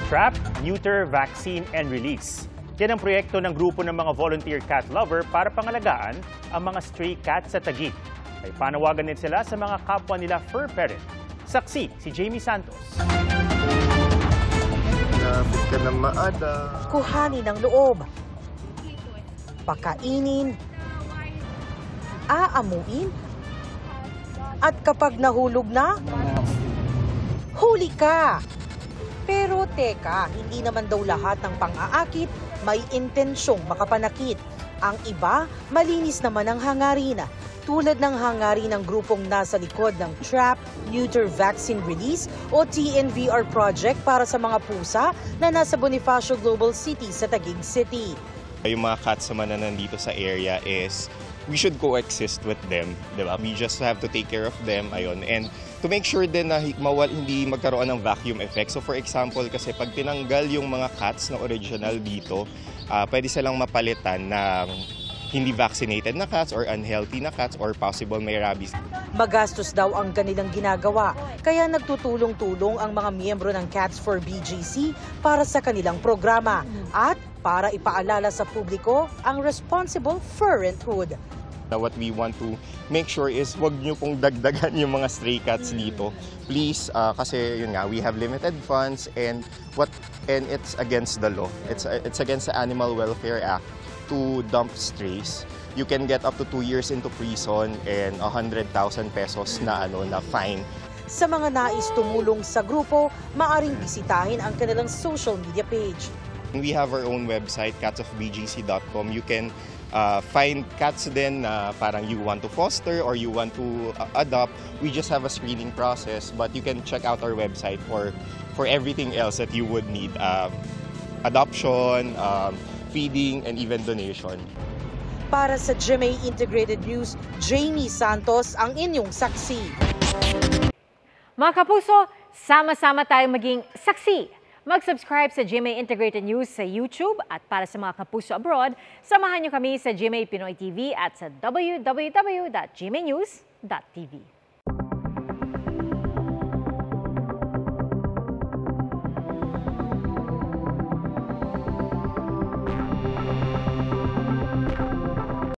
Trap, Neuter, Vaccine, and Release. Yan ang proyekto ng grupo ng mga volunteer cat lover para pangalagaan ang mga stray cats sa Taguig. Ay panawagan din sila sa mga kapwa nila fur parent. Saksi si Jamie Santos. Lapit ka ng maada. Kuhanin ng loob. Pakainin. Aamuin. At kapag nahulog na, huli ka. Pero teka, hindi naman daw lahat ng pang-aakit may intensyong makapanakit. Ang iba, malinis naman ang hangarin. Tulad ng hangarin ng grupong nasa likod ng Trap, Neuter, Vaccine, Release o TNVR project para sa mga pusa na nasa Bonifacio Global City sa Taguig City. Yung mga cats naman na nandito sa area is we should coexist with them, diba? We just have to take care of them, ayun. And to make sure din na hindi magkaroon ng vacuum effect. So for example, kasi pag tinanggal yung mga cats na original dito, pwede silang mapalitan ng hindi vaccinated na cats or unhealthy na cats or possible may rabies. Magastos daw ang kanilang ginagawa, kaya nagtutulong-tulong ang mga miyembro ng Cats for BGC para sa kanilang programa at para ipaalala sa publiko ang responsible furrenthood. What we want to make sure is wag nyo pong dagdagan yung mga stray cats dito. Please, kasi yun nga, we have limited funds and it's against the law. It's against the Animal Welfare Act to dump strays. You can get up to 2 years into prison and 100,000 pesos na fine. Sa mga nais tumulong sa grupo, maaring bisitahin ang kanilang social media page. We have our own website, catsofbgc.com. You can find cats din na parang you want to foster or you want to adopt. We just have a screening process, but you can check out our website for everything else that you would need. Adoption, feeding, and even donation. Para sa GMA Integrated News, Jamie Santos ang inyong saksi. Mga kapuso, sama-sama tayong maging saksi. Mag-subscribe sa GMA Integrated News sa YouTube at para sa mga kapuso abroad, samahan niyo kami sa GMA Pinoy TV at sa www.gmanews.tv.